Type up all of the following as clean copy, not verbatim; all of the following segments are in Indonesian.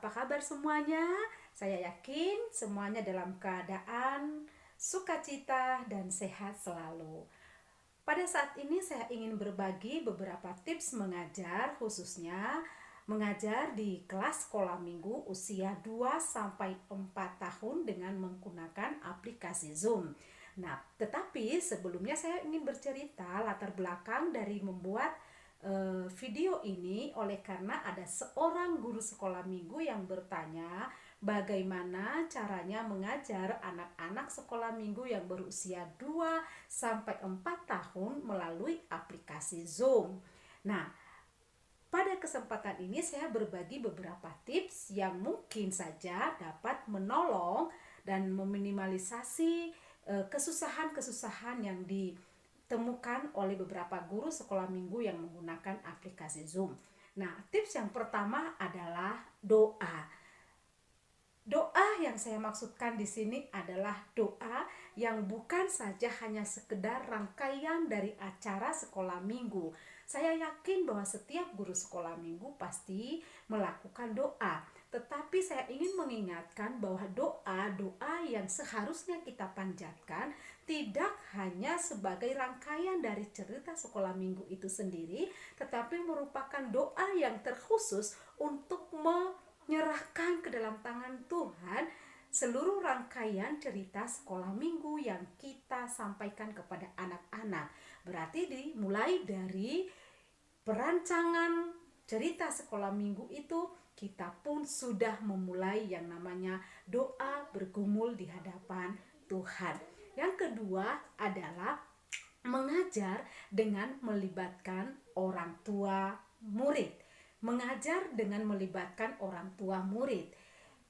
apa kabar semuanya? Saya yakin semuanya dalam keadaan sukacita dan sehat selalu. Pada saat ini saya ingin berbagi beberapa tips mengajar, khususnya mengajar di kelas sekolah minggu usia 2 sampai 4 tahun dengan menggunakan aplikasi Zoom. Nah, tetapi sebelumnya saya ingin bercerita latar belakang dari membuat video ini oleh karena ada seorang guru sekolah minggu yang bertanya bagaimana caranya mengajar anak-anak sekolah minggu yang berusia 2 sampai 4 tahun melalui aplikasi Zoom. Nah, pada kesempatan ini saya berbagi beberapa tips yang mungkin saja dapat menolong dan meminimalisasi kesusahan-kesusahan yang ditemukan oleh beberapa guru sekolah minggu yang menggunakan aplikasi Zoom. Nah, tips yang pertama adalah doa. Doa yang saya maksudkan di sini adalah doa yang bukan saja hanya sekedar rangkaian dari acara sekolah minggu. Saya yakin bahwa setiap guru sekolah minggu pasti melakukan doa. Tetapi saya ingin mengingatkan bahwa doa-doa yang seharusnya kita panjatkan tidak hanya sebagai rangkaian dari cerita sekolah minggu itu sendiri, tetapi merupakan doa yang terkhusus untuk menyerahkan ke dalam tangan Tuhan seluruh rangkaian cerita sekolah minggu yang kita sampaikan kepada anak-anak. Berarti dimulai dari perancangan cerita sekolah minggu itu, kita pun sudah memulai yang namanya doa bergumul di hadapan Tuhan. Yang kedua adalah mengajar dengan melibatkan orang tua murid. Mengajar dengan melibatkan orang tua murid.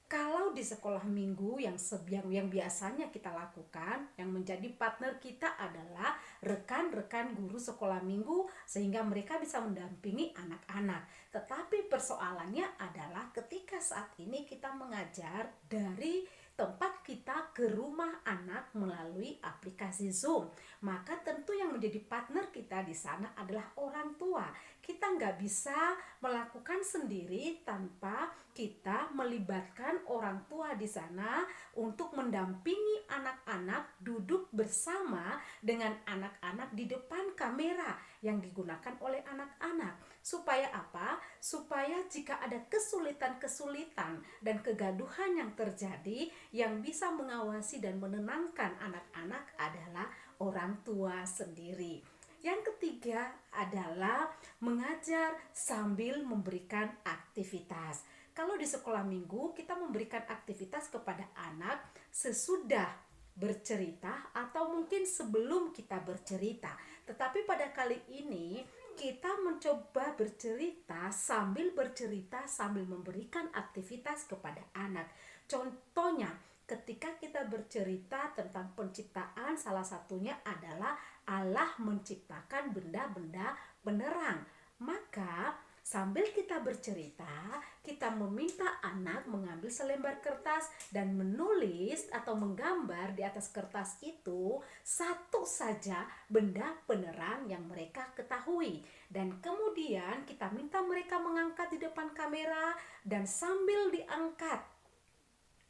Kalau di sekolah minggu yang biasanya kita lakukan, yang menjadi partner kita adalah rekan-rekan guru sekolah minggu sehingga mereka bisa mendampingi anak-anak. Tetapi persoalannya adalah ketika saat ini kita mengajar dari tempat kita ke rumah anak melalui aplikasi Zoom, maka tentu yang menjadi partner kita di sana adalah orang tua. Kita nggak bisa melakukan sendiri tanpa kita melibatkan orang tua di sana untuk mendampingi anak-anak duduk bersama dengan anak-anak di depan kamera yang digunakan oleh anak-anak. Supaya apa? Supaya jika ada kesulitan-kesulitan dan kegaduhan yang terjadi, yang bisa mengawasi dan menenangkan anak-anak adalah orang tua sendiri. Yang ketiga adalah mengajar sambil memberikan aktivitas. Kalau di sekolah minggu kita memberikan aktivitas kepada anak sesudah bercerita atau mungkin sebelum kita bercerita. Tetapi pada kali ini kita mencoba bercerita sambil memberikan aktivitas kepada anak. Contohnya, ketika kita bercerita tentang penciptaan, salah satunya adalah Allah menciptakan benda-benda benerang. Maka sambil kita bercerita, kita meminta anak mengambil selembar kertas dan menulis atau menggambar di atas kertas itu satu saja benda penerang yang mereka ketahui. Dan kemudian kita minta mereka mengangkat di depan kamera, dan sambil diangkat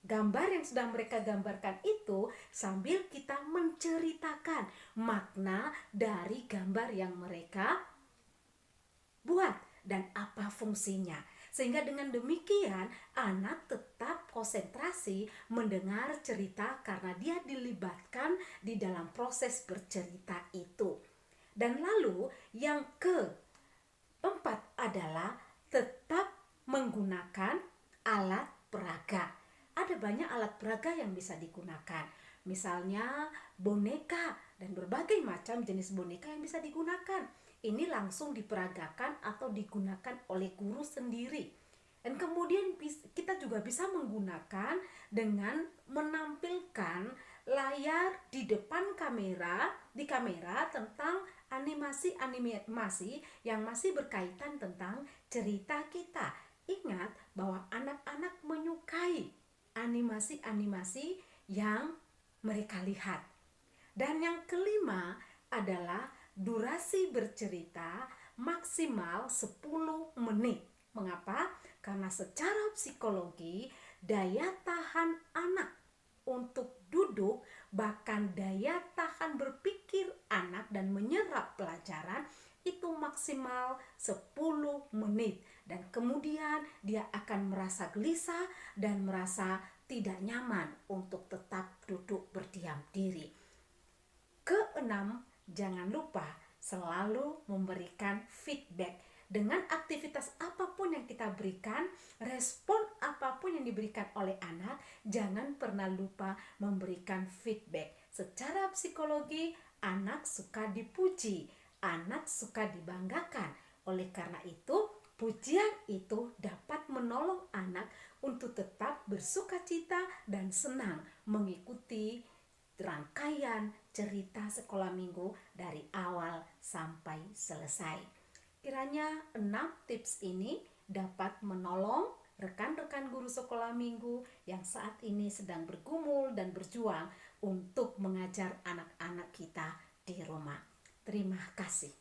gambar yang sudah mereka gambarkan itu, sambil kita menceritakan makna dari gambar yang mereka buat dan apa fungsinya. Sehingga dengan demikian anak tetap konsentrasi mendengar cerita karena dia dilibatkan di dalam proses bercerita itu. Dan lalu yang keempat adalah tetap menggunakan alat peraga. Ada banyak alat peraga yang bisa digunakan. Misalnya boneka dan berbagai macam jenis boneka yang bisa digunakan. Ini langsung diperagakan atau digunakan oleh guru sendiri. Dan kemudian kita juga bisa menggunakan dengan menampilkan layar di depan kamera, tentang animasi yang masih berkaitan tentang cerita kita. Ingat bahwa anak-anak menyukai animasi-animasi yang mereka lihat. Dan yang kelima adalah durasi bercerita maksimal 10 menit. Mengapa? Karena secara psikologi daya tahan anak untuk duduk, bahkan daya tahan berpikir anak dan menyerap pelajaran itu maksimal 10 menit, dan kemudian dia akan merasa gelisah dan merasa tidak nyaman untuk tetap duduk berdiam diri. Keenam, jangan lupa selalu memberikan feedback. Dengan aktivitas apapun yang kita berikan, respon apapun yang diberikan oleh anak, jangan pernah lupa memberikan feedback. Secara psikologi, anak suka dipuji, anak suka dibanggakan. Oleh karena itu, pujian itu dapat menolong anak untuk tetap bersukacita dan senang mengikuti rangkaian cerita sekolah minggu dari awal sampai selesai. Kiranya 6 tips ini dapat menolong rekan-rekan guru sekolah minggu yang saat ini sedang bergumul dan berjuang untuk mengajar anak-anak kita di rumah. Terima kasih.